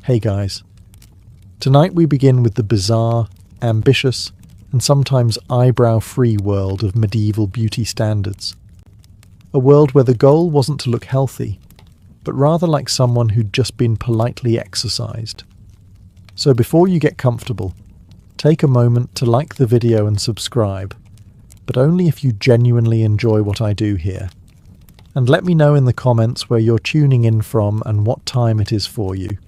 Hey guys. Tonight we begin with the bizarre, ambitious, and sometimes eyebrow-free world of medieval beauty standards. A world where the goal wasn't to look healthy, but rather like someone who'd just been politely exercised. So before you get comfortable, take a moment to like the video and subscribe, but only if you genuinely enjoy what I do here. And let me know in the comments where you're tuning in from and what time it is for you.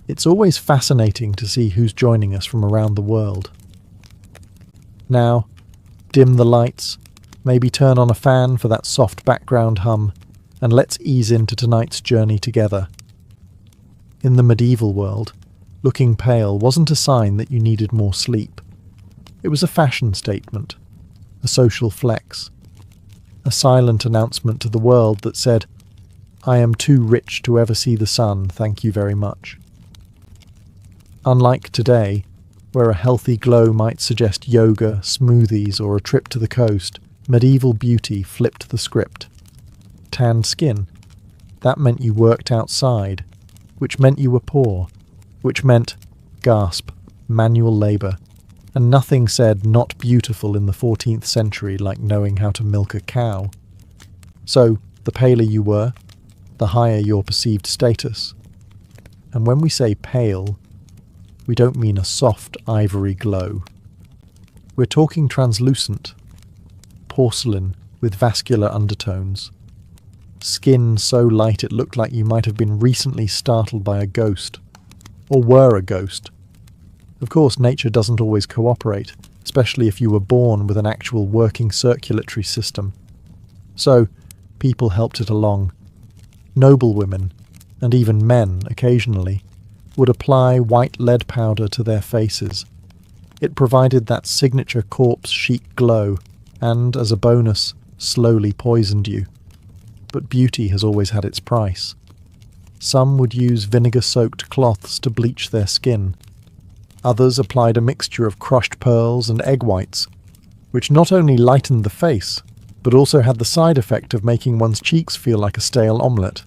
It's always fascinating to see who's joining us from around the world. Now, dim the lights, maybe turn on a fan for that soft background hum, and let's ease into tonight's journey together. In the medieval world, looking pale wasn't a sign that you needed more sleep. It was a fashion statement, a social flex, a silent announcement to the world that said, "I am too rich to ever see the sun, thank you very much." Unlike today, where a healthy glow might suggest yoga, smoothies, or a trip to the coast, medieval beauty flipped the script. Tanned skin. That meant you worked outside, which meant you were poor, which meant, gasp, manual labour, and nothing said not beautiful in the 14th century like knowing how to milk a cow. So, the paler you were, the higher your perceived status. And when we say pale, we don't mean a soft ivory glow. We're talking translucent, porcelain with vascular undertones, skin so light it looked like you might have been recently startled by a ghost, or were a ghost. Of course, nature doesn't always cooperate, especially if you were born with an actual working circulatory system. So, people helped it along. Noble women, and even men occasionally, would apply white lead powder to their faces. It provided that signature corpse chic glow, and, as a bonus, slowly poisoned you. But beauty has always had its price. Some would use vinegar-soaked cloths to bleach their skin. Others applied a mixture of crushed pearls and egg whites, which not only lightened the face, but also had the side effect of making one's cheeks feel like a stale omelette.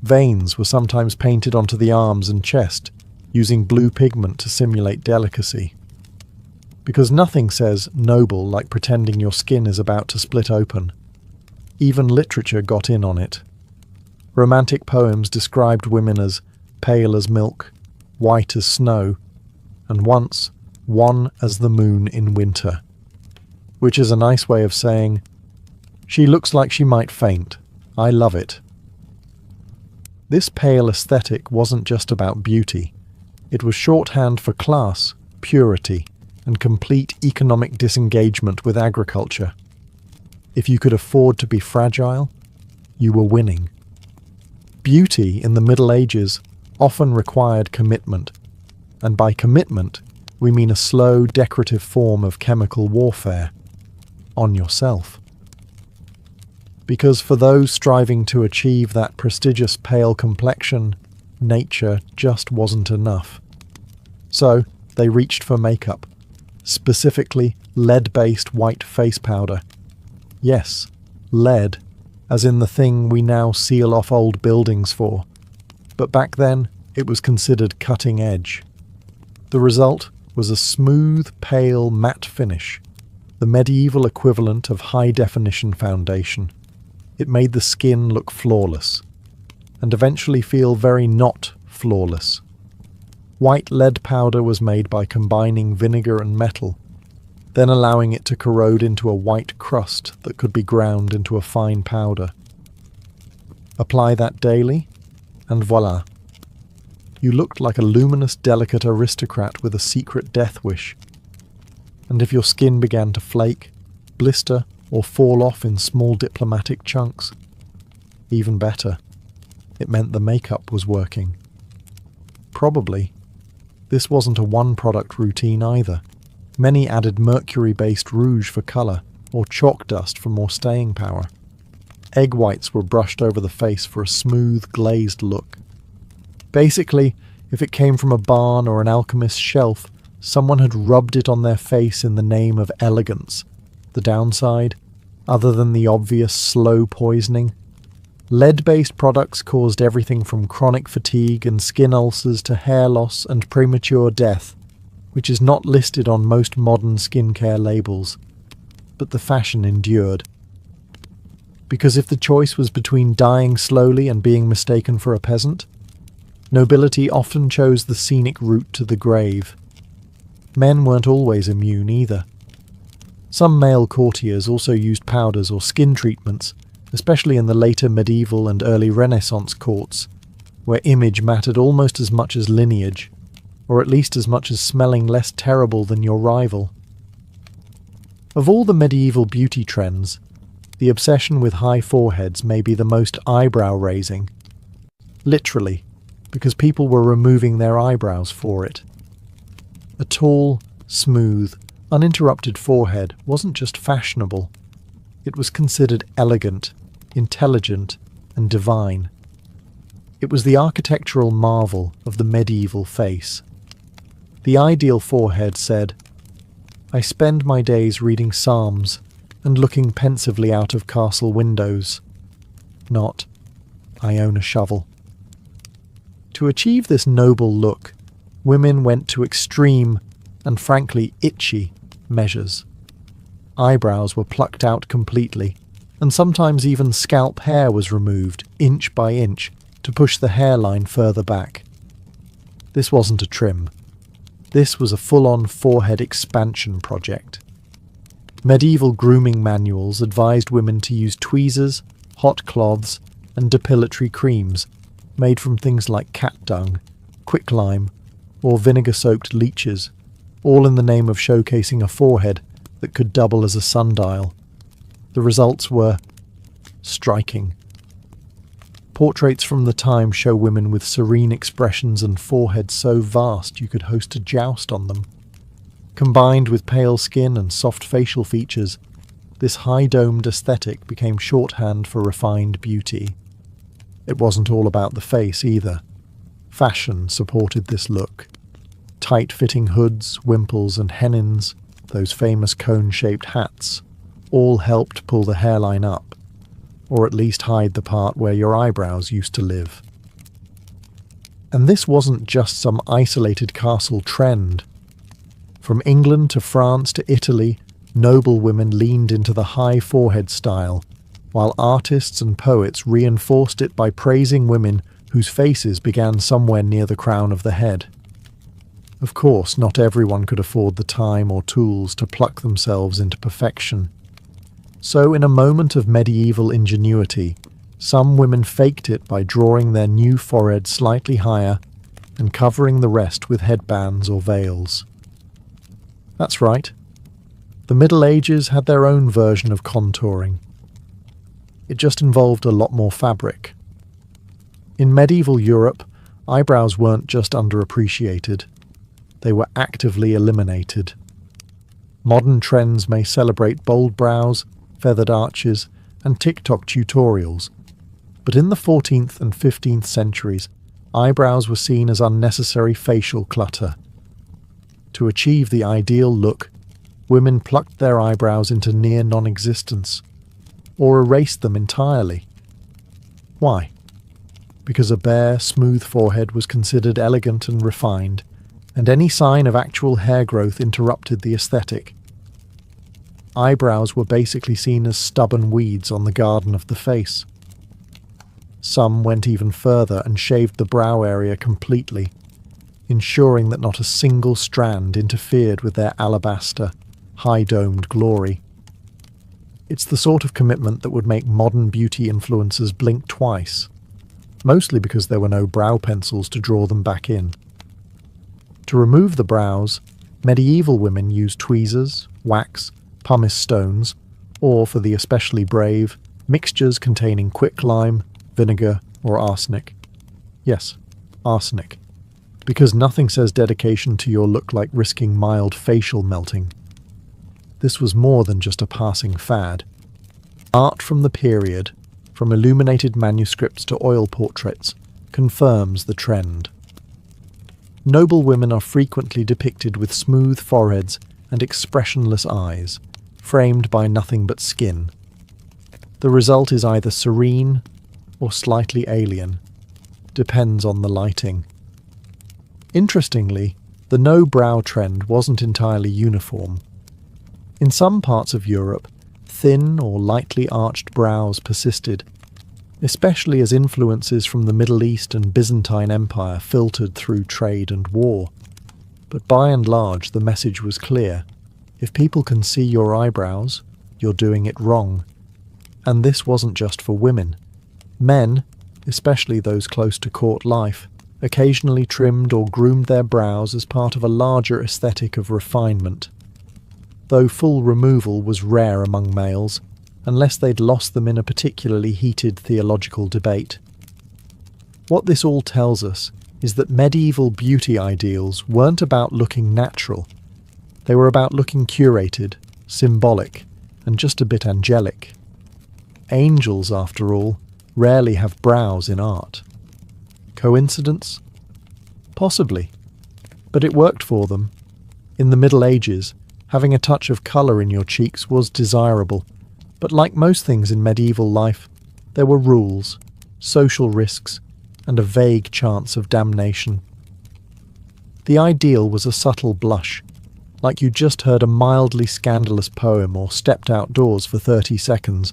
Veins were sometimes painted onto the arms and chest, using blue pigment to simulate delicacy. Because nothing says noble like pretending your skin is about to split open. Even literature got in on it. Romantic poems described women as pale as milk, white as snow, and once, wan as the moon in winter. Which is a nice way of saying, "She looks like she might faint. I love it." This pale aesthetic wasn't just about beauty. It was shorthand for class, purity, and complete economic disengagement with agriculture. If you could afford to be fragile, you were winning. Beauty in the Middle Ages often required commitment, and by commitment we mean a slow, decorative form of chemical warfare on yourself. Because for those striving to achieve that prestigious pale complexion, nature just wasn't enough. So they reached for makeup, specifically lead-based white face powder. Yes, lead, as in the thing we now seal off old buildings for. But back then, it was considered cutting edge. The result was a smooth, pale, matte finish, the medieval equivalent of high-definition foundation. It made the skin look flawless, and eventually feel very not flawless. White lead powder was made by combining vinegar and metal, then allowing it to corrode into a white crust that could be ground into a fine powder. Apply that daily, and voila. You looked like a luminous, delicate aristocrat with a secret death wish. And if your skin began to flake, blister, or fall off in small diplomatic chunks, even better. It meant the makeup was working. Probably, this wasn't a one-product routine either. Many added mercury-based rouge for colour, or chalk dust for more staying power. Egg whites were brushed over the face for a smooth, glazed look. Basically, if it came from a barn or an alchemist's shelf, someone had rubbed it on their face in the name of elegance. The downside, other than the obvious slow poisoning, Lead-based products caused everything from chronic fatigue and skin ulcers to hair loss and premature death, which is not listed on most modern skincare labels. But the fashion endured. Because if the choice was between dying slowly and being mistaken for a peasant, nobility often chose the scenic route to the grave. Men weren't always immune either. Some male courtiers also used powders or skin treatments, especially in the later medieval and early Renaissance courts, where image mattered almost as much as lineage, or at least as much as smelling less terrible than your rival. Of all the medieval beauty trends, the obsession with high foreheads may be the most eyebrow-raising. Literally, because people were removing their eyebrows for it. A tall, smooth, uninterrupted forehead wasn't just fashionable. It was considered elegant, intelligent, and divine. It was the architectural marvel of the medieval face. The ideal forehead said, "I spend my days reading psalms and looking pensively out of castle windows." Not, "I own a shovel." To achieve this noble look, women went to extreme, and frankly itchy, measures. Eyebrows were plucked out completely, and sometimes even scalp hair was removed, inch by inch, to push the hairline further back. This wasn't a trim. This was a full-on forehead expansion project. Medieval grooming manuals advised women to use tweezers, hot cloths, and depilatory creams made from things like cat dung, quicklime, or vinegar-soaked leeches, all in the name of showcasing a forehead that could double as a sundial. The results were striking. Portraits from the time show women with serene expressions and foreheads so vast you could host a joust on them. Combined with pale skin and soft facial features, this high-domed aesthetic became shorthand for refined beauty. It wasn't all about the face either. Fashion supported this look. Tight-fitting hoods, wimples, and hennins, those famous cone-shaped hats, all helped pull the hairline up, or at least hide the part where your eyebrows used to live. And this wasn't just some isolated castle trend. From England to France to Italy, noble women leaned into the high forehead style, while artists and poets reinforced it by praising women whose faces began somewhere near the crown of the head. Of course, not everyone could afford the time or tools to pluck themselves into perfection. So, in a moment of medieval ingenuity, some women faked it by drawing their new forehead slightly higher and covering the rest with headbands or veils. That's right. The Middle Ages had their own version of contouring. It just involved a lot more fabric. In medieval Europe, eyebrows weren't just underappreciated. They were actively eliminated. Modern trends may celebrate bold brows, feathered arches, and TikTok tutorials, but in the 14th and 15th centuries, eyebrows were seen as unnecessary facial clutter. To achieve the ideal look, women plucked their eyebrows into near non-existence, or erased them entirely. Why? Because a bare, smooth forehead was considered elegant and refined, and any sign of actual hair growth interrupted the aesthetic. Eyebrows were basically seen as stubborn weeds on the garden of the face. Some went even further and shaved the brow area completely, ensuring that not a single strand interfered with their alabaster, high-domed glory. It's the sort of commitment that would make modern beauty influencers blink twice, mostly because there were no brow pencils to draw them back in. To remove the brows, medieval women used tweezers, wax, pumice stones, or, for the especially brave, mixtures containing quicklime, vinegar, or arsenic. Yes, arsenic. Because nothing says dedication to your look like risking mild facial melting. This was more than just a passing fad. Art from the period, from illuminated manuscripts to oil portraits, confirms the trend. Noble women are frequently depicted with smooth foreheads and expressionless eyes, framed by nothing but skin. The result is either serene, or slightly alien. Depends on the lighting. Interestingly, the no-brow trend wasn't entirely uniform. In some parts of Europe, thin or lightly arched brows persisted, especially as influences from the Middle East and Byzantine Empire filtered through trade and war. But by and large, the message was clear. If people can see your eyebrows, you're doing it wrong. And this wasn't just for women. Men, especially those close to court life, occasionally trimmed or groomed their brows as part of a larger aesthetic of refinement. Though full removal was rare among males, unless they'd lost them in a particularly heated theological debate. What this all tells us is that medieval beauty ideals weren't about looking natural. They were about looking curated, symbolic, and just a bit angelic. Angels, after all, rarely have brows in art. Coincidence? Possibly. But it worked for them. In the Middle Ages, having a touch of colour in your cheeks was desirable, but like most things in medieval life, there were rules, social risks, and a vague chance of damnation. The ideal was a subtle blush, like you just heard a mildly scandalous poem or stepped outdoors for 30 seconds,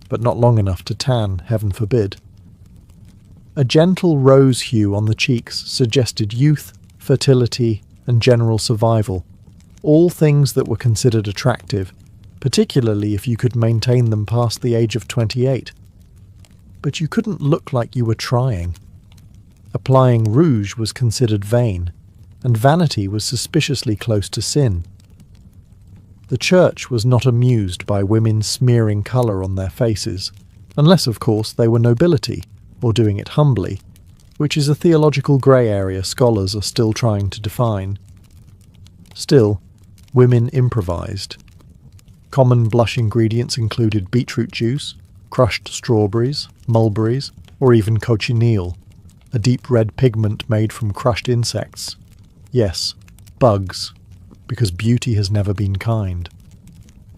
but not long enough to tan, heaven forbid. A gentle rose hue on the cheeks suggested youth, fertility, and general survival, all things that were considered attractive, particularly if you could maintain them past the age of 28. But you couldn't look like you were trying. Applying rouge was considered vain, and vanity was suspiciously close to sin. The church was not amused by women smearing colour on their faces, unless, of course, they were nobility, or doing it humbly, which is a theological grey area scholars are still trying to define. Still, women improvised. Common blush ingredients included beetroot juice, crushed strawberries, mulberries, or even cochineal, a deep red pigment made from crushed insects. Yes, bugs, because beauty has never been kind.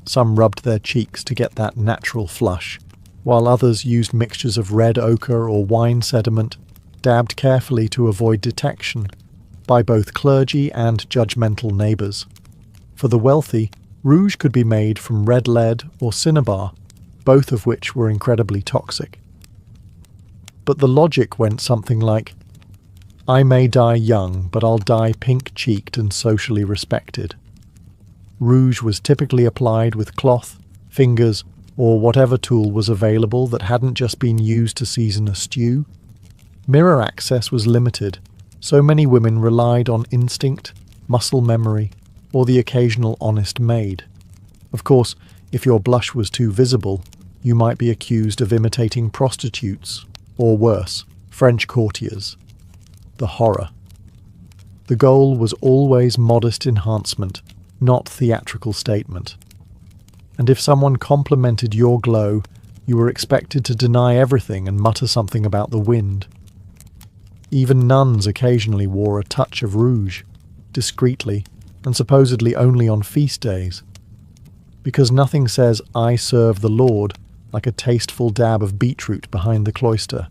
Some rubbed their cheeks to get that natural flush, while others used mixtures of red ochre or wine sediment, dabbed carefully to avoid detection by both clergy and judgmental neighbours. For the wealthy, rouge could be made from red lead or cinnabar, both of which were incredibly toxic. But the logic went something like, I may die young, but I'll die pink-cheeked and socially respected. Rouge was typically applied with cloth, fingers, or whatever tool was available that hadn't just been used to season a stew. Mirror access was limited, so many women relied on instinct, muscle memory, or the occasional honest maid. Of course, if your blush was too visible, you might be accused of imitating prostitutes, or worse, French courtiers. The horror. The goal was always modest enhancement, not theatrical statement. And if someone complimented your glow, you were expected to deny everything and mutter something about the wind. Even nuns occasionally wore a touch of rouge, discreetly, and supposedly only on feast days. Because nothing says, I serve the Lord, like a tasteful dab of beetroot behind the cloister.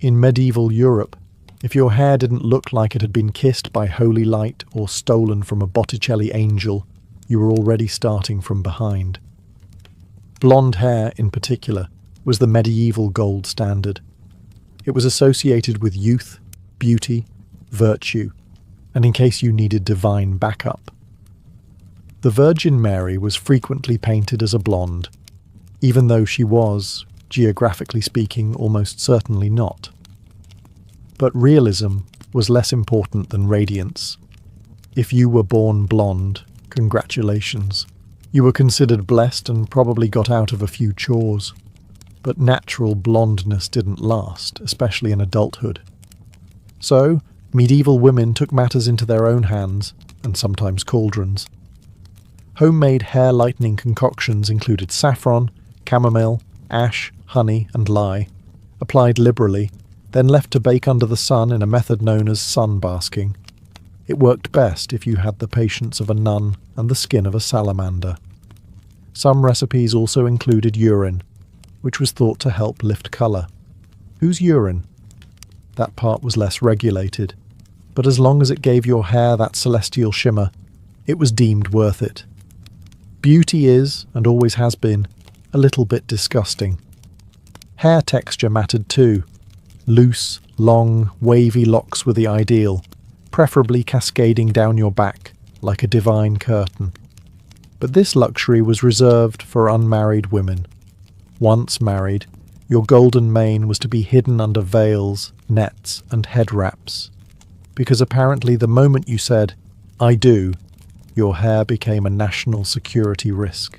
In medieval Europe, if your hair didn't look like it had been kissed by holy light or stolen from a Botticelli angel, you were already starting from behind. Blonde hair, in particular, was the medieval gold standard. It was associated with youth, beauty, virtue, and in case you needed divine backup. The Virgin Mary was frequently painted as a blonde, even though she was, geographically speaking, almost certainly not. But realism was less important than radiance. If you were born blonde, congratulations. You were considered blessed and probably got out of a few chores. But natural blondness didn't last, especially in adulthood. So, medieval women took matters into their own hands, and sometimes cauldrons. Homemade hair-lightening concoctions included saffron, chamomile, ash, honey, and lye, applied liberally, then left to bake under the sun in a method known as sunbasking. It worked best if you had the patience of a nun and the skin of a salamander. Some recipes also included urine, which was thought to help lift colour. Whose urine? That part was less regulated, but as long as it gave your hair that celestial shimmer, it was deemed worth it. Beauty is, and always has been, a little bit disgusting. Hair texture mattered too. Loose, long, wavy locks were the ideal, preferably cascading down your back like a divine curtain. But this luxury was reserved for unmarried women. Once married, your golden mane was to be hidden under veils, nets, and head wraps, because apparently the moment you said, "I do," your hair became a national security risk.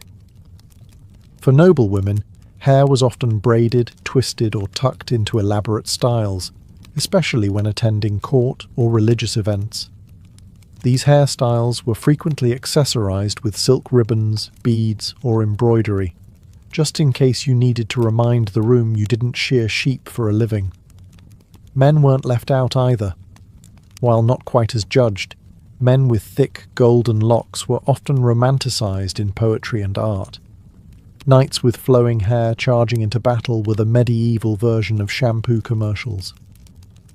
For noble women, hair was often braided, twisted, or tucked into elaborate styles, especially when attending court or religious events. These hairstyles were frequently accessorized with silk ribbons, beads, or embroidery, just in case you needed to remind the room you didn't shear sheep for a living. Men weren't left out either. While not quite as judged, men with thick golden locks were often romanticized in poetry and art. Knights with flowing hair charging into battle were the medieval version of shampoo commercials.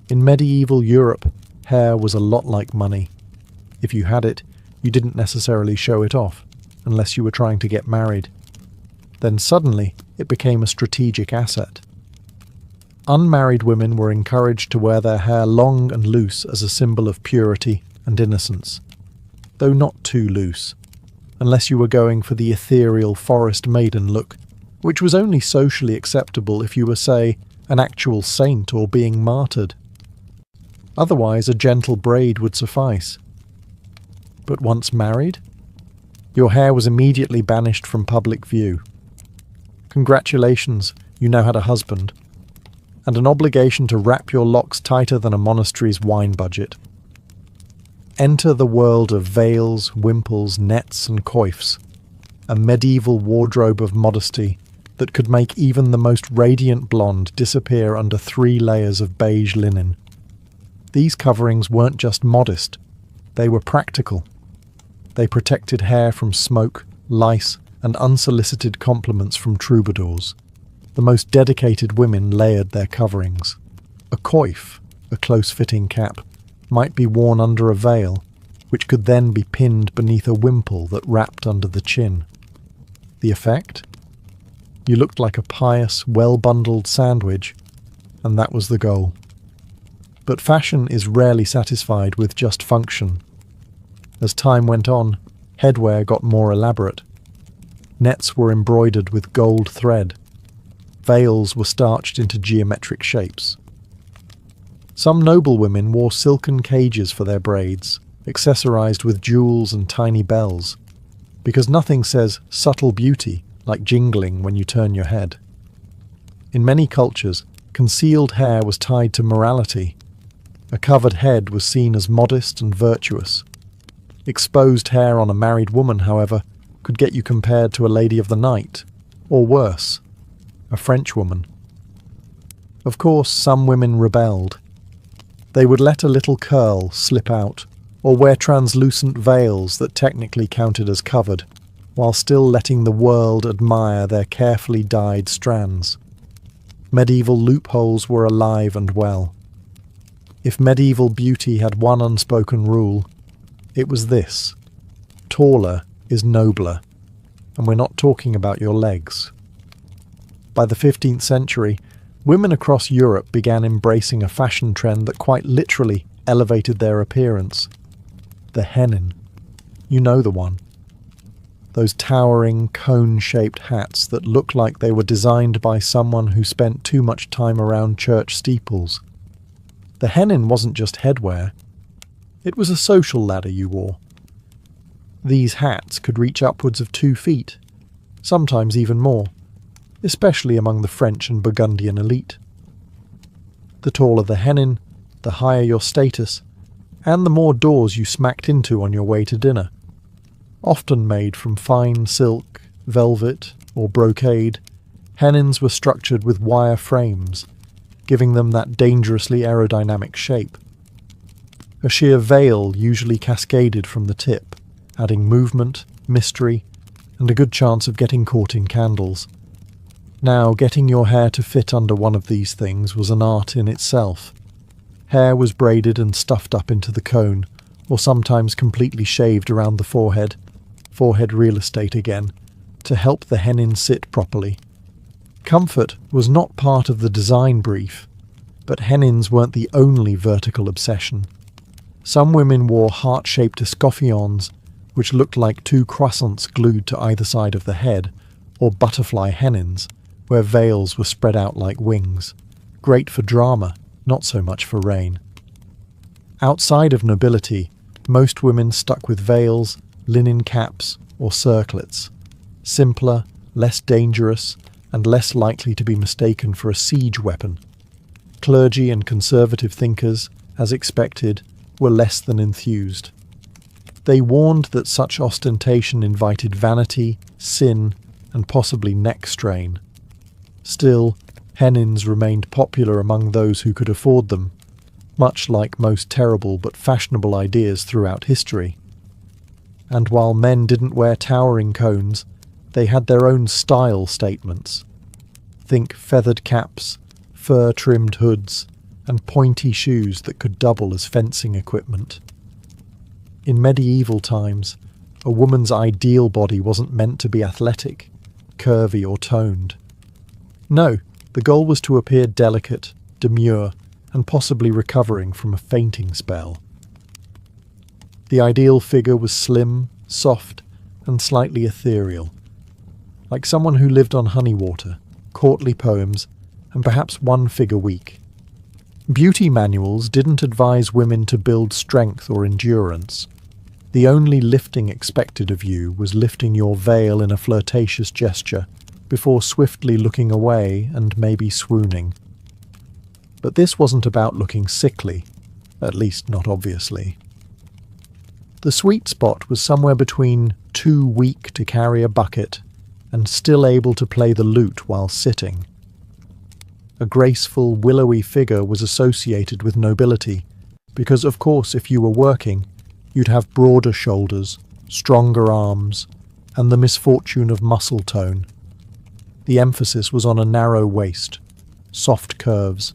In medieval Europe, hair was a lot like money. If you had it, you didn't necessarily show it off, unless you were trying to get married. Then suddenly, it became a strategic asset. Unmarried women were encouraged to wear their hair long and loose as a symbol of purity and innocence, though not too loose, unless you were going for the ethereal forest maiden look, which was only socially acceptable if you were, say, an actual saint or being martyred. Otherwise, a gentle braid would suffice. But once married, your hair was immediately banished from public view. Congratulations, you now had a husband, and an obligation to wrap your locks tighter than a monastery's wine budget. Enter the world of veils, wimples, nets, and coifs, a medieval wardrobe of modesty that could make even the most radiant blonde disappear under 3 layers of beige linen. These coverings weren't just modest, they were practical. They protected hair from smoke, lice, and unsolicited compliments from troubadours. The most dedicated women layered their coverings. A coif, a close-fitting cap, might be worn under a veil, which could then be pinned beneath a wimple that wrapped under the chin. The effect? You looked like a pious, well-bundled sandwich, and that was the goal. But fashion is rarely satisfied with just function. As time went on, headwear got more elaborate. Nets were embroidered with gold thread. Veils were starched into geometric shapes. Some noblewomen wore silken cages for their braids, accessorized with jewels and tiny bells, because nothing says subtle beauty like jingling when you turn your head. In many cultures, concealed hair was tied to morality. A covered head was seen as modest and virtuous. Exposed hair on a married woman, however, could get you compared to a lady of the night, or worse, a French woman. Of course, some women rebelled. They would let a little curl slip out, or wear translucent veils that technically counted as covered, while still letting the world admire their carefully dyed strands. Medieval loopholes were alive and well. If medieval beauty had one unspoken rule, it was this: taller is nobler, and we're not talking about your legs. By the 15th century, women across Europe began embracing a fashion trend that quite literally elevated their appearance. The hennin. You know the one. Those towering, cone-shaped hats that look like they were designed by someone who spent too much time around church steeples. The hennin wasn't just headwear. It was a social ladder you wore. These hats could reach upwards of 2 feet, sometimes even more, especially among the French and Burgundian elite. The taller the hennin, the higher your status, and the more doors you smacked into on your way to dinner. Often made from fine silk, velvet, or brocade, hennins were structured with wire frames, giving them that dangerously aerodynamic shape. A sheer veil usually cascaded from the tip, adding movement, mystery, and a good chance of getting caught in candles. Now, getting your hair to fit under one of these things was an art in itself. Hair was braided and stuffed up into the cone, or sometimes completely shaved around the forehead real estate again, to help the hennin sit properly. Comfort was not part of the design brief, but hennins weren't the only vertical obsession. Some women wore heart-shaped escoffions, which looked like two croissants glued to either side of the head, or butterfly hennins, where veils were spread out like wings. Great for drama, not so much for rain. Outside of nobility, most women stuck with veils, linen caps, or circlets. Simpler, less dangerous, and less likely to be mistaken for a siege weapon. Clergy and conservative thinkers, as expected, were less than enthused. They warned that such ostentation invited vanity, sin, and possibly neck strain. Still, hennins remained popular among those who could afford them, much like most terrible but fashionable ideas throughout history. And while men didn't wear towering cones, they had their own style statements. Think feathered caps, fur-trimmed hoods, and pointy shoes that could double as fencing equipment. In medieval times, a woman's ideal body wasn't meant to be athletic, curvy or toned. No, the goal was to appear delicate, demure, and possibly recovering from a fainting spell. The ideal figure was slim, soft, and slightly ethereal, like someone who lived on honey water, courtly poems, and perhaps one fig a week. Beauty manuals didn't advise women to build strength or endurance. The only lifting expected of you was lifting your veil in a flirtatious gesture before swiftly looking away and maybe swooning. But this wasn't about looking sickly, at least not obviously. The sweet spot was somewhere between too weak to carry a bucket and still able to play the lute while sitting. A graceful, willowy figure was associated with nobility, because of course if you were working, you'd have broader shoulders, stronger arms, and the misfortune of muscle tone. The emphasis was on a narrow waist, soft curves,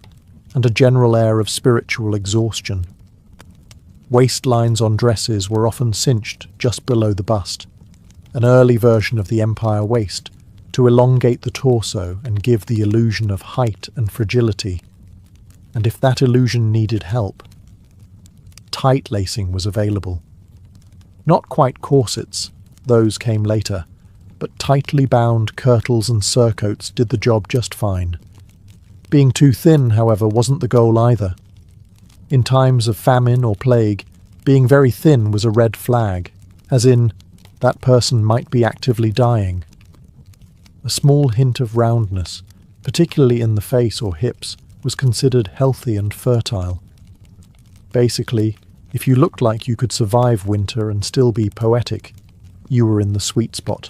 and a general air of spiritual exhaustion. Waistlines on dresses were often cinched just below the bust, an early version of the empire waist, to elongate the torso and give the illusion of height and fragility. And if that illusion needed help, tight lacing was available. Not quite corsets, those came later, but tightly bound kirtles and surcoats did the job just fine. Being too thin, however, wasn't the goal either. In times of famine or plague, being very thin was a red flag, as in, that person might be actively dying. A small hint of roundness, particularly in the face or hips, was considered healthy and fertile. Basically, if you looked like you could survive winter and still be poetic, you were in the sweet spot.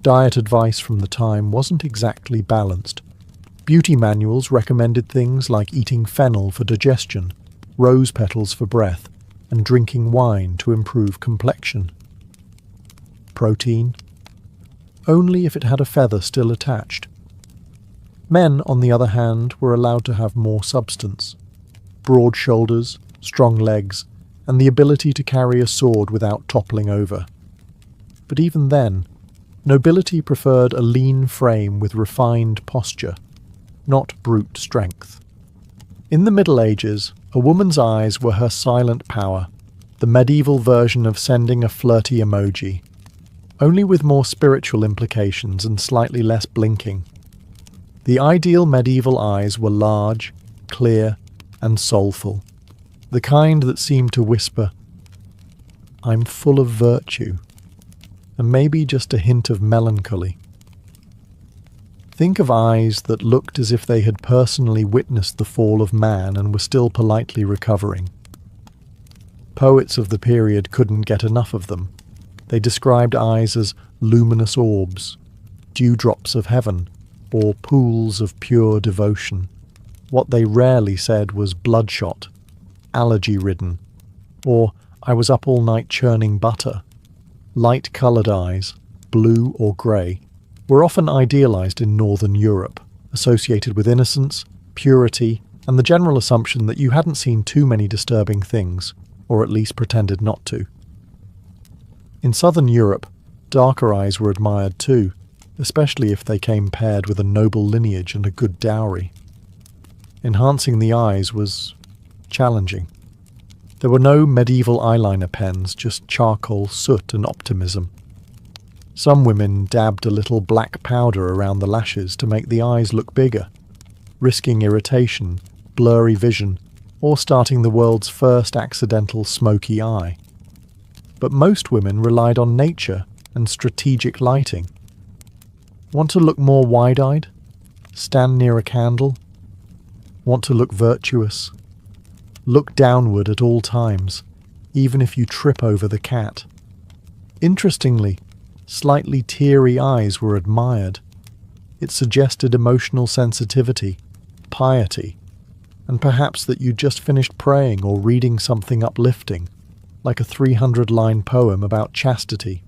Diet advice from the time wasn't exactly balanced. Beauty manuals recommended things like eating fennel for digestion, rose petals for breath, and drinking wine to improve complexion. Protein? Only if it had a feather still attached. Men, on the other hand, were allowed to have more substance. Broad shoulders, strong legs, and the ability to carry a sword without toppling over. But even then, nobility preferred a lean frame with refined posture, not brute strength. In the Middle Ages, a woman's eyes were her silent power, the medieval version of sending a flirty emoji, only with more spiritual implications and slightly less blinking. The ideal medieval eyes were large, clear, and soulful, the kind that seemed to whisper, "I'm full of virtue," and maybe just a hint of melancholy. Think of eyes that looked as if they had personally witnessed the fall of man and were still politely recovering. Poets of the period couldn't get enough of them. They described eyes as luminous orbs, dewdrops of heaven, or pools of pure devotion. What they rarely said was bloodshot, allergy-ridden, or I was up all night churning butter. Light-coloured eyes, blue or grey, were often idealized in Northern Europe, associated with innocence, purity, and the general assumption that you hadn't seen too many disturbing things, or at least pretended not to. In Southern Europe, darker eyes were admired too, especially if they came paired with a noble lineage and a good dowry. Enhancing the eyes was challenging. There were no medieval eyeliner pens, just charcoal, soot, and optimism. Some women dabbed a little black powder around the lashes to make the eyes look bigger, risking irritation, blurry vision, or starting the world's first accidental smoky eye. But most women relied on nature and strategic lighting. Want to look more wide-eyed? Stand near a candle? Want to look virtuous? Look downward at all times, even if you trip over the cat. Interestingly, slightly teary eyes were admired. It suggested emotional sensitivity, piety, and perhaps that you'd just finished praying or reading something uplifting, like a 300-line poem about chastity.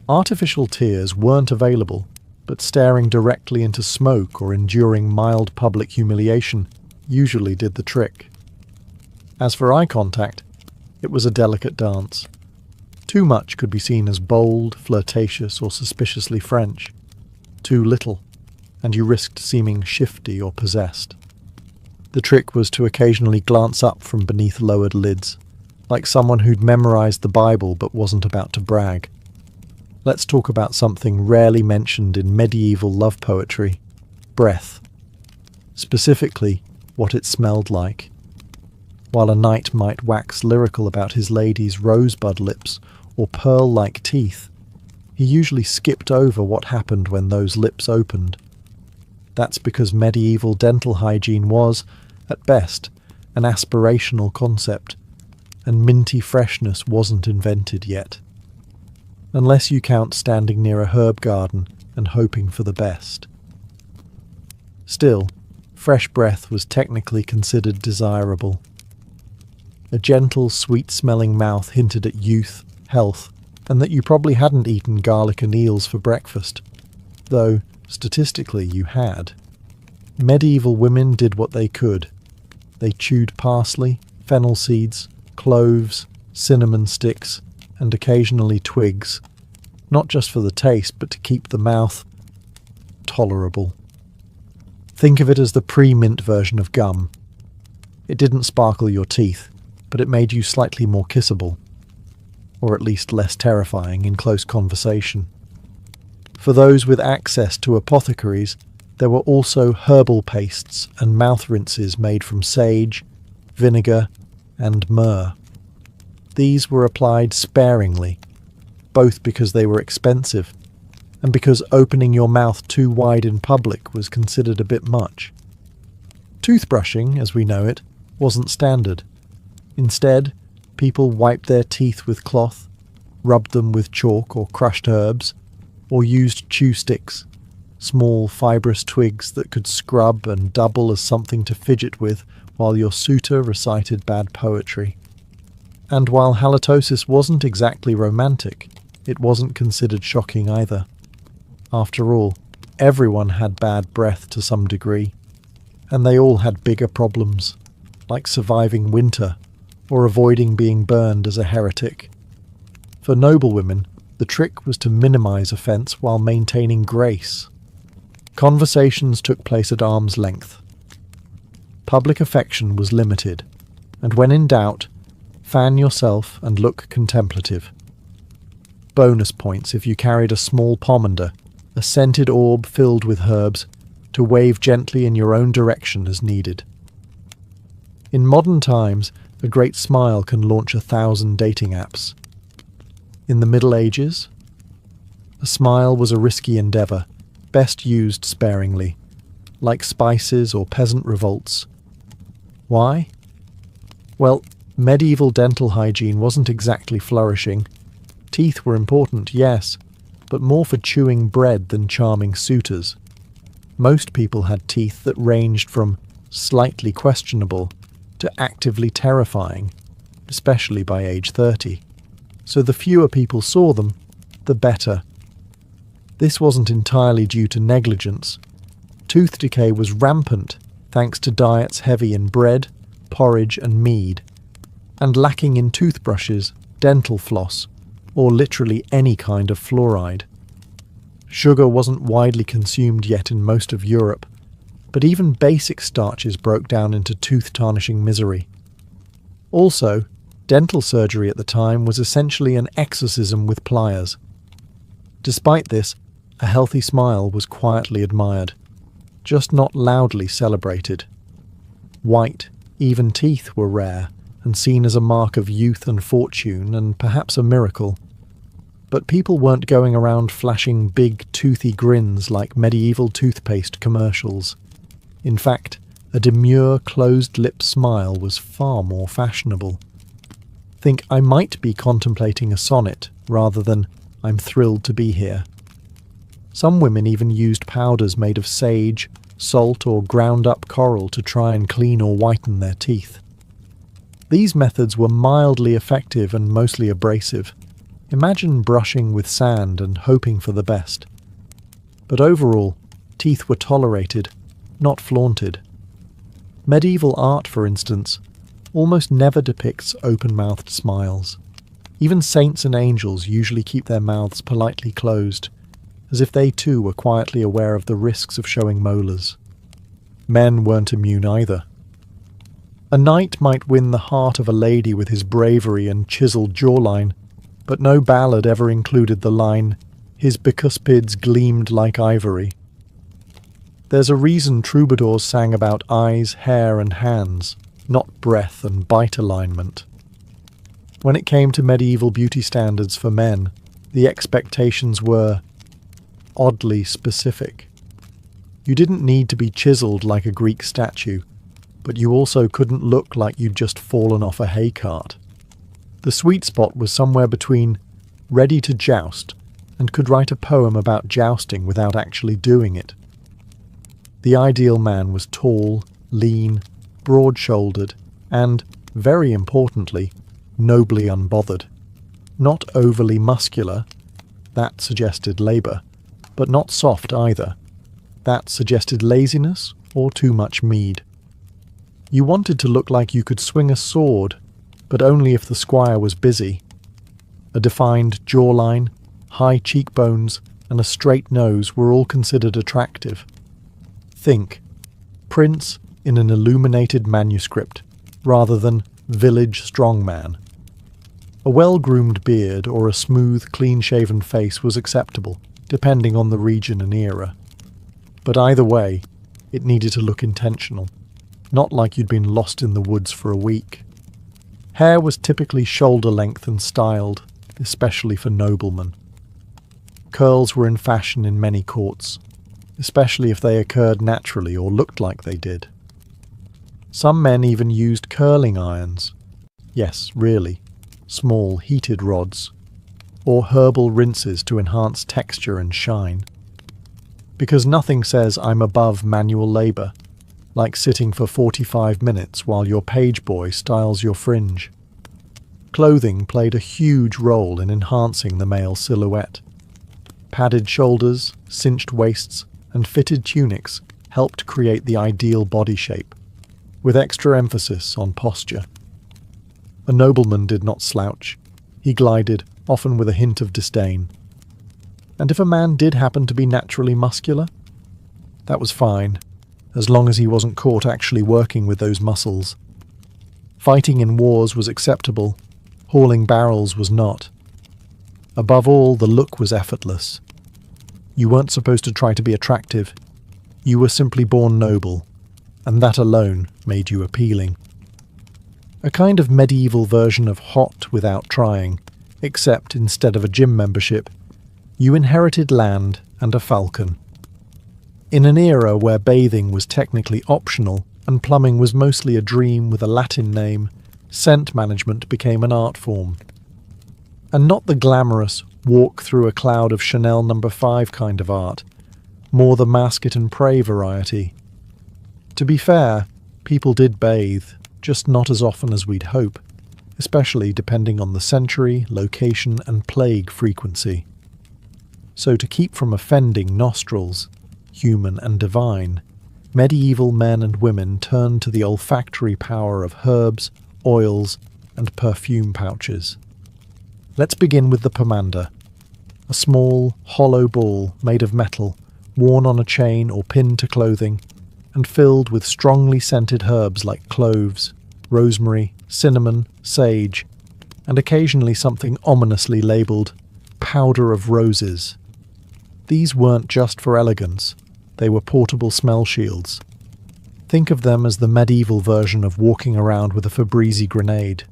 Artificial tears weren't available, but staring directly into smoke or enduring mild public humiliation usually did the trick. As for eye contact, it was a delicate dance. Too much could be seen as bold, flirtatious, or suspiciously French. Too little, and you risked seeming shifty or possessed. The trick was to occasionally glance up from beneath lowered lids, like someone who'd memorized the Bible but wasn't about to brag. Let's talk about something rarely mentioned in medieval love poetry: breath. Specifically, what it smelled like. While a knight might wax lyrical about his lady's rosebud lips or pearl-like teeth, he usually skipped over what happened when those lips opened. That's because medieval dental hygiene was, at best, an aspirational concept, and minty freshness wasn't invented yet. Unless you count standing near a herb garden and hoping for the best. Still, fresh breath was technically considered desirable. A gentle, sweet-smelling mouth hinted at youth, health, and that you probably hadn't eaten garlic and eels for breakfast, though, statistically, you had. Medieval women did what they could. They chewed parsley, fennel seeds, cloves, cinnamon sticks, and occasionally twigs, not just for the taste, but to keep the mouth tolerable. Think of it as the pre-mint version of gum. It didn't sparkle your teeth, but it made you slightly more kissable, or at least less terrifying in close conversation. For those with access to apothecaries, there were also herbal pastes and mouth rinses made from sage, vinegar, and myrrh. These were applied sparingly, both because they were expensive and because opening your mouth too wide in public was considered a bit much. Toothbrushing, as we know it, wasn't standard. Instead, people wiped their teeth with cloth, rubbed them with chalk or crushed herbs, or used chew sticks, small fibrous twigs that could scrub and double as something to fidget with while your suitor recited bad poetry. And while halitosis wasn't exactly romantic, it wasn't considered shocking either. After all, everyone had bad breath to some degree, and they all had bigger problems, like surviving winter or avoiding being burned as a heretic. For noblewomen, the trick was to minimize offense while maintaining grace. Conversations took place at arm's length. Public affection was limited, and when in doubt, fan yourself and look contemplative. Bonus points if you carried a small pomander, a scented orb filled with herbs, to wave gently in your own direction as needed. In modern times, a great smile can launch 1,000 dating apps. In the Middle Ages, a smile was a risky endeavour, best used sparingly, like spices or peasant revolts. Why? Well, medieval dental hygiene wasn't exactly flourishing. Teeth were important, yes, but more for chewing bread than charming suitors. Most people had teeth that ranged from slightly questionable to actively terrifying, especially by age 30. So the fewer people saw them, the better. This wasn't entirely due to negligence. Tooth decay was rampant thanks to diets heavy in bread, porridge and mead, and lacking in toothbrushes, dental floss, or literally any kind of fluoride. Sugar wasn't widely consumed yet in most of Europe, but even basic starches broke down into tooth-tarnishing misery. Also, dental surgery at the time was essentially an exorcism with pliers. Despite this, a healthy smile was quietly admired, just not loudly celebrated. White, even teeth were rare and seen as a mark of youth and fortune and perhaps a miracle. But people weren't going around flashing big, toothy grins like medieval toothpaste commercials. In fact, a demure, closed-lip smile was far more fashionable. Think I might be contemplating a sonnet rather than I'm thrilled to be here. Some women even used powders made of sage, salt or ground-up coral to try and clean or whiten their teeth. These methods were mildly effective and mostly abrasive. Imagine brushing with sand and hoping for the best. But overall, teeth were tolerated, not flaunted. Medieval art, for instance, almost never depicts open-mouthed smiles. Even saints and angels usually keep their mouths politely closed, as if they too were quietly aware of the risks of showing molars. Men weren't immune either. A knight might win the heart of a lady with his bravery and chiselled jawline, but no ballad ever included the line, "His bicuspids gleamed like ivory." There's a reason troubadours sang about eyes, hair and hands, not breath and bite alignment. When it came to medieval beauty standards for men, the expectations were oddly specific. You didn't need to be chiselled like a Greek statue, but you also couldn't look like you'd just fallen off a hay cart. The sweet spot was somewhere between ready to joust and could write a poem about jousting without actually doing it. The ideal man was tall, lean, broad-shouldered, and, very importantly, nobly unbothered. Not overly muscular, that suggested labour, but not soft either. That suggested laziness or too much mead. You wanted to look like you could swing a sword, but only if the squire was busy. A defined jawline, high cheekbones, and a straight nose were all considered attractive. Think, prince in an illuminated manuscript, rather than village strongman. A well-groomed beard or a smooth, clean-shaven face was acceptable, depending on the region and era. But either way, it needed to look intentional, not like you'd been lost in the woods for a week. Hair was typically shoulder-length and styled, especially for noblemen. Curls were in fashion in many courts, especially if they occurred naturally or looked like they did. Some men even used curling irons. Yes, really, small heated rods, or herbal rinses to enhance texture and shine. Because nothing says I'm above manual labour, like sitting for 45 minutes while your page boy styles your fringe. Clothing played a huge role in enhancing the male silhouette. Padded shoulders, cinched waists, and fitted tunics helped create the ideal body shape, with extra emphasis on posture. A nobleman did not slouch. He glided, often with a hint of disdain. And if a man did happen to be naturally muscular, that was fine, as long as he wasn't caught actually working with those muscles. Fighting in wars was acceptable, hauling barrels was not. Above all, the look was effortless. You weren't supposed to try to be attractive. You were simply born noble, and that alone made you appealing. A kind of medieval version of hot without trying, except instead of a gym membership, you inherited land and a falcon. In an era where bathing was technically optional and plumbing was mostly a dream with a Latin name, scent management became an art form. And not the glamorous, walk through a cloud of Chanel No. 5 kind of art, more the mask it and pray variety. To be fair, people did bathe, just not as often as we'd hope, especially depending on the century, location and plague frequency. So to keep from offending nostrils, human and divine, medieval men and women turned to the olfactory power of herbs, oils, and perfume pouches. Let's begin with the pomander, a small, hollow ball made of metal, worn on a chain or pinned to clothing, and filled with strongly scented herbs like cloves, rosemary, cinnamon, sage, and occasionally something ominously labelled powder of roses. These weren't just for elegance, they were portable smell shields. Think of them as the medieval version of walking around with a Febreze grenade.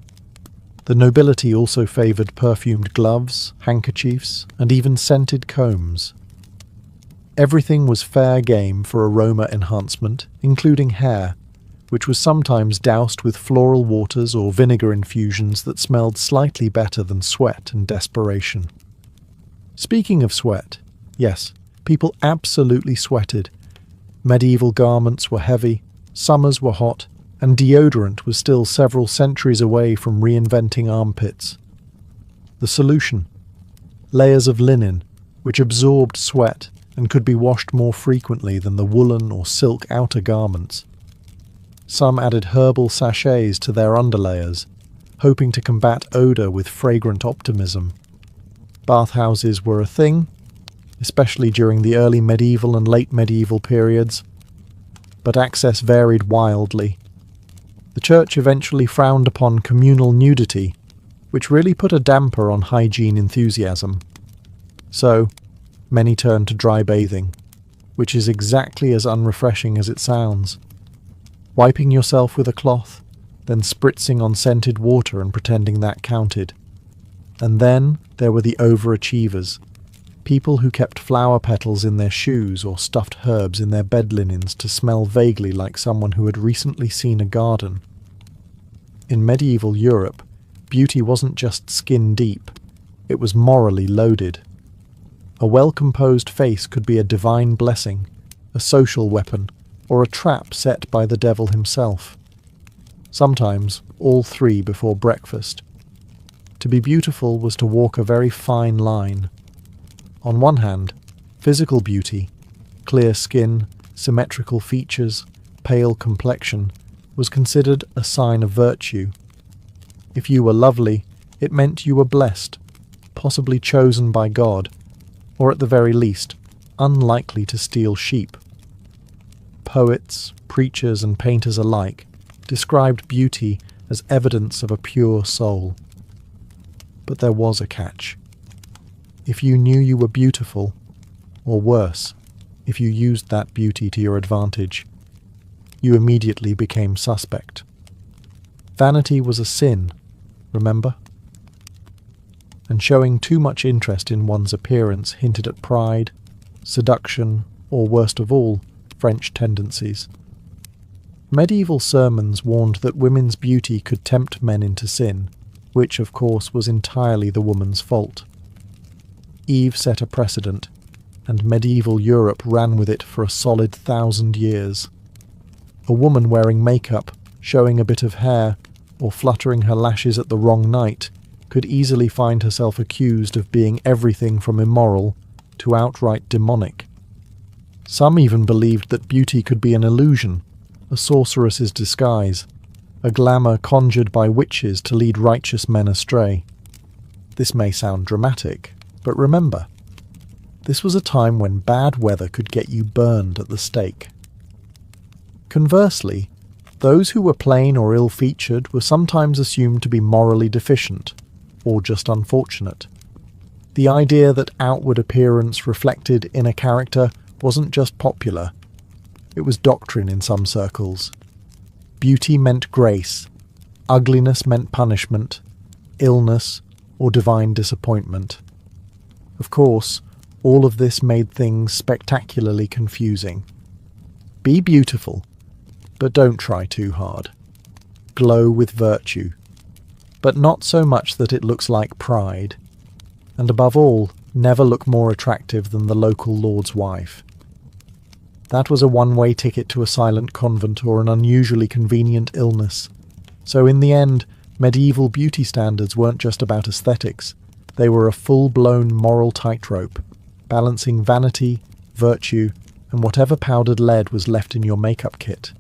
The nobility also favoured perfumed gloves, handkerchiefs, and even scented combs. Everything was fair game for aroma enhancement, including hair, which was sometimes doused with floral waters or vinegar infusions that smelled slightly better than sweat and desperation. Speaking of sweat, yes, people absolutely sweated. Medieval garments were heavy, summers were hot, and deodorant was still several centuries away from reinventing armpits. The solution? Layers of linen, which absorbed sweat and could be washed more frequently than the woolen or silk outer garments. Some added herbal sachets to their underlayers, hoping to combat odour with fragrant optimism. Bathhouses were a thing, especially during the early medieval and late medieval periods, but access varied wildly. The church eventually frowned upon communal nudity, which really put a damper on hygiene enthusiasm. So, many turned to dry bathing, which is exactly as unrefreshing as it sounds. Wiping yourself with a cloth, then spritzing on scented water and pretending that counted. And then there were the overachievers, people who kept flower petals in their shoes or stuffed herbs in their bed linens to smell vaguely like someone who had recently seen a garden. In medieval Europe, beauty wasn't just skin deep, it was morally loaded. A well-composed face could be a divine blessing, a social weapon, or a trap set by the devil himself. Sometimes all three before breakfast. To be beautiful was to walk a very fine line. On one hand, physical beauty, clear skin, symmetrical features, pale complexion, was considered a sign of virtue. If you were lovely, it meant you were blessed, possibly chosen by God, or at the very least, unlikely to steal sheep. Poets, preachers, and painters alike described beauty as evidence of a pure soul. But there was a catch. If you knew you were beautiful, or worse, if you used that beauty to your advantage, you immediately became suspect. Vanity was a sin, remember? And showing too much interest in one's appearance hinted at pride, seduction, or worst of all, French tendencies. Medieval sermons warned that women's beauty could tempt men into sin, which of course was entirely the woman's fault. Eve set a precedent, and medieval Europe ran with it for a solid 1,000 years. A woman wearing makeup, showing a bit of hair, or fluttering her lashes at the wrong night could easily find herself accused of being everything from immoral to outright demonic. Some even believed that beauty could be an illusion, a sorceress's disguise, a glamour conjured by witches to lead righteous men astray. This may sound dramatic, but remember, this was a time when bad weather could get you burned at the stake. Conversely, those who were plain or ill-featured were sometimes assumed to be morally deficient, or just unfortunate. The idea that outward appearance reflected inner character wasn't just popular, it was doctrine in some circles. Beauty meant grace, ugliness meant punishment, illness, or divine disappointment. Of course, all of this made things spectacularly confusing. Be beautiful, but don't try too hard. Glow with virtue, but not so much that it looks like pride. And above all, never look more attractive than the local lord's wife. That was a one-way ticket to a silent convent or an unusually convenient illness. So in the end, medieval beauty standards weren't just about aesthetics. They were a full-blown moral tightrope, balancing vanity, virtue, and whatever powdered lead was left in your makeup kit.